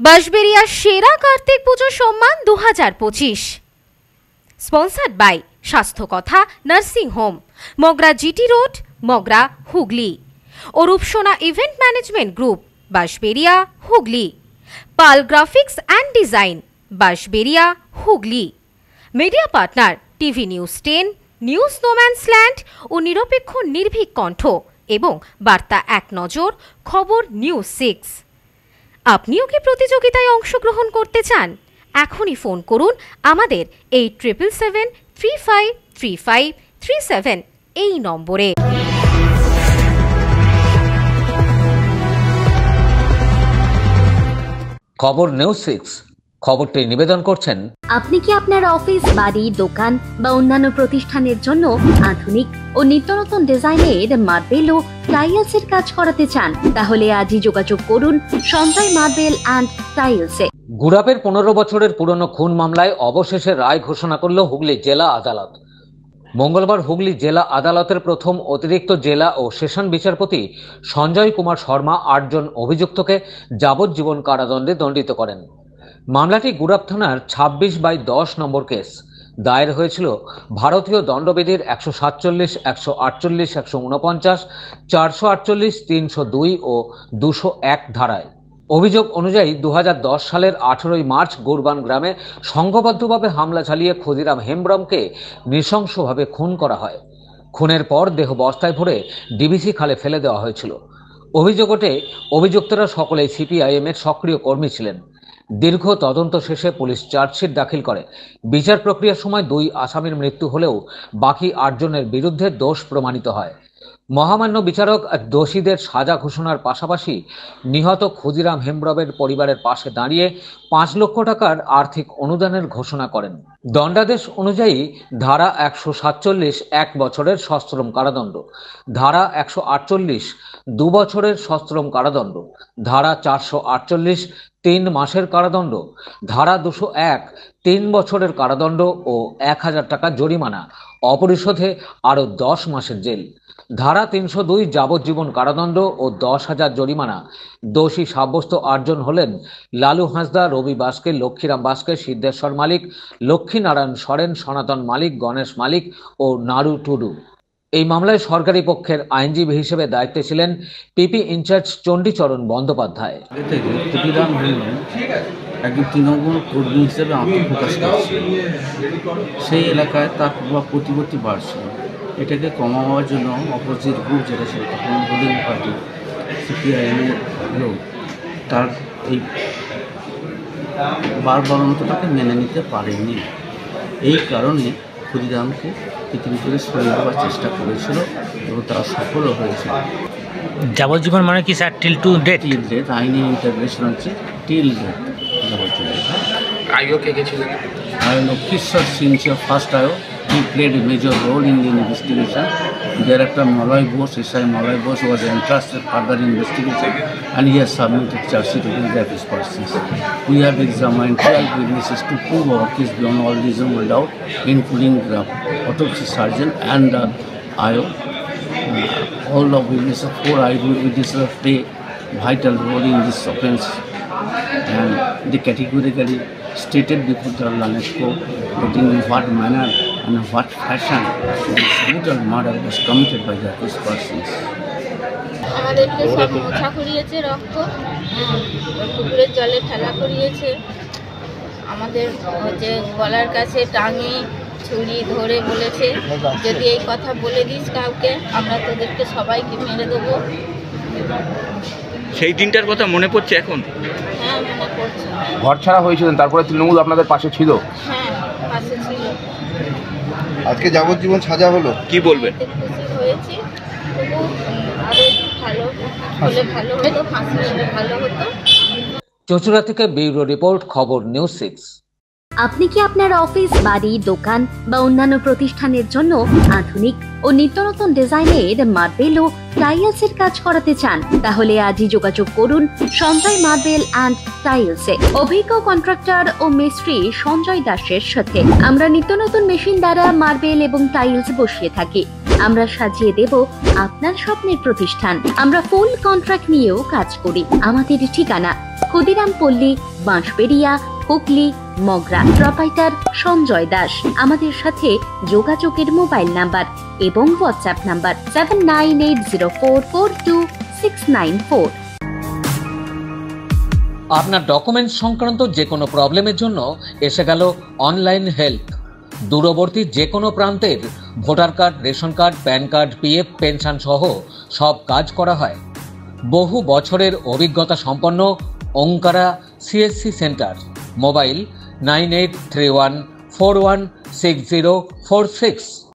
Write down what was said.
বাঁশবেড়িয়ার সেরা কার্তিক পুজো সম্মান 2025 sponsored by স্বাস্থ্য কথা nursing home, Mogra GT road, Mogra, Hooghly ও Rupsona event management group, Bansberia, Hooghly. Pal graphics and design, Bansberia, Hooghly. Media partner TV news 10, news no man's land ও নিরপেক্ষ নির্ভীক কণ্ঠ এবং বার্তা এক নজর, খবর নিউজ 6। আপনিও কি প্রতিযোগিতায় অংশগ্রহণ করতে চান? এখনই ফোন করুন আমাদের 8777353537 এই নম্বরে। খবর নিউজ 6 খবরটি নিবেদন করছেন। আপনি কি আপনার অফিস, বাড়ি, দোকান বা অন্যান্য প্রতিষ্ঠানের জন্য আধুনিক ও নিত্যনতুন ডিজাইনের মার্বেল ও টাইলসের কাজ করাতে চান? তাহলে আজই যোগাযোগ করুন সঞ্জয় মার্বেল অ্যান্ড টাইলসে। গুড়াপের 15 বছরের পুরনো খুন মামলায় অবশেষে রায় ঘোষণা করল হুগলি জেলা আদালত। মঙ্গলবার হুগলি জেলা আদালতের প্রথম অতিরিক্ত জেলা ও সেশন বিচারপতি সঞ্জয় কুমার শর্মা 8 জন অভিযুক্তকে যাবজ্জীবন কারাদণ্ডে দণ্ডিত করেন। মামলাটি গুড়াপ থানার 26/10 নম্বর কেস। দায়ের হয়েছিল ভারতীয় দণ্ডবিধির 147, 148, 149, 448, 302 ও 201 ধারায়। অভিযোগ অনুযায়ী 2010 সালের 18 মার্চ গোরবান গ্রামে সংঘবদ্ধভাবে হামলা চালিয়ে ক্ষুদিরাম হেমব্রমকে নৃশংসভাবে খুন করা হয়। খুনের পর দেহ বস্তায় ভরে ডিবিসি খালে ফেলে দেওয়া হয়েছিল। অভিযোগ ওঠে অভিযুক্তরা সকলেই সিপিআইএম এর সক্রিয় কর্মী ছিলেন। দীর্ঘ তদন্ত শেষে পুলিশ চার্জশিট দাখিল করে। বিচার প্রক্রিয়ার সময় 2 আসামির মৃত্যু হলেও বাকি 8 জনের বিরুদ্ধে দোষ প্রমাণিত হয়। মহামান্য বিচারক দোষীদের সাজা ঘোষণার পাশাপাশি নিহত ক্ষুদিরাম হেমব্রমের পরিবারের পাশে দাঁড়িয়ে 5 লক্ষ টাকার আর্থিক অনুদানের ঘোষণা করেন। দণ্ডাদেশ অনুযায়ী ধারা 147 1 বছরের সশ্রম কারাদণ্ড, ধারা 148 2 বছরের সশ্রম কারাদণ্ড, ধারা 448 3 মাসের কারাদণ্ড, ধারা 201 3 বছরের কারাদণ্ড ও 1000 টাকা জরিমানা, অপরিশোধে আরও 10 মাসের জেল, ধারা 302 যাবজ্জীবন কারাদণ্ড ও 10,000 জরিমানা। দোষী সাব্যস্ত 8 জন হলেন লালু হাঁসদা, রবি বাস্কে, লক্ষ্মীরাম বাস্কে, সিদ্ধেশ্বর মালিক, লক্ষ্মীনারায়ণ সরেন, সনাতন মালিক, গণেশ মালিক ও নাড়ু টুডু। এই মামলায় সরকারি পক্ষের আইনজীবী হিসেবে দায়িত্বে ছিলেন পিপি ইনচার্জ চণ্ডীচরণ বন্দ্যোপাধ্যায়। একজন তৃণমূল কর্মী হিসেবে আত্মপ্রকাশ করছে, সেই এলাকায় তার প্রভাব প্রতিপত্তি বাড়ছিল। এটাকে কমাবার জন্য অপোজিট গ্রুপ যেটা ছিল তখন রুলিং পার্টি সিপিআইএমের লোক তার এই বারবারন্তটাকে মেনে নিতে পারেনি। এই কারণে ক্ষুদিরামকে পৃথিবীতে সরিয়ে দেওয়ার চেষ্টা করেছিল এবং তারা সফলও হয়েছিল। যাবজ্জীবন মানে কি sir? Till to date? Till date, আইনি ইন্টারভেনশন হচ্ছে টিল ডেট। আয়ো কে কে ছিল? আয়ো Kishore Sinha, first Ayo. He played a major role in the investigation. Thereafter, Malay Bose, SI Malay Bose was entrusted further investigation and he has submitted charge sheet against his persons. We have examined 12 witnesses to prove our case beyond all reasonable doubt, including the autopsy surgeon and Ayo. All the witnesses, 4 eyewitnesses play vital role in this offence and they categorically stated before the Lanet court that in what manner and in what fashion this brutal murder was committed by the accused persons. আমাদেরকে সব মোছা করিয়েছে, রক্ত পুকুরের জলে ফেলা করিয়েছে, আমাদের যে গলার কাছে টাঙে ছুরি ধরে বলেছে যদি এই কথা বলে দিস কাউকে আমরা তোদেরকে সবাইকে মেরে দেবো। সেই দিনটার কথা মনে পড়ছে এখন? হ্যাঁ, মনে পড়ছে। ঘর ছাড়া হয়েছিলেন, তারপরে তৃণমূল আপনাদের পাশে ছিল? হ্যাঁ, পাশে ছিল। আজকে যাবজ্জীবন সাজা হলো, কি বলবেন? খুশি হয়েছি, তবু আরো ভালো হলে ভালো হতো, ফাঁসি হলে ভালো হতো। চচুড়া থেকে ব্যুরো রিপোর্ট, খবর নিউজ 6। আপনি কি আপনার অফিস, বাড়ি, দোকান বা অন্যান্য প্রতিষ্ঠানের জন্য আধুনিক ও নিত্যনতুন ডিজাইনের মার্বেল ও টাইলসের কাজ করাতে চান? তাহলে আজই যোগাযোগ করুন সঞ্জয় মার্বেল অ্যান্ড টাইলসে। অভিজ্ঞ কন্ট্রাক্টর ও মিস্ত্রি সঞ্জয় দাসের সাথে আমরা নিত্যনতুন মেশিন দ্বারা মার্বেল এবং টাইলস বসিয়ে থাকি। আমরা সাজিয়ে দেব আপনার স্বপ্নের প্রতিষ্ঠান। আমরা ফুল কন্ট্রাক্ট নিয়েও কাজ করি। আমাদের ঠিকানা ক্ষুদিরাম পল্লী, বাঁশবেড়িয়া, হুগলি, মগরা। প্রোপাইটার সঞ্জয় দাস। আমাদের সাথে যোগাযোগের মোবাইল নাম্বার এবং হোয়াটসঅ্যাপ নাম্বার 7980442694। আপনার ডকুমেন্টস সংক্রান্ত যে কোনো প্রবলেমের জন্য এসে গেল অনলাইন হেল্প। দূরবর্তী যে কোনো প্রান্তের voter card, ration card, pan card, PF, pension সহ সব কাজ করা হয়। বহু বছরের অভিজ্ঞতা সম্পন্ন ওঙ্কারা সিএসসি সেন্টার। মোবাইল 9831416046।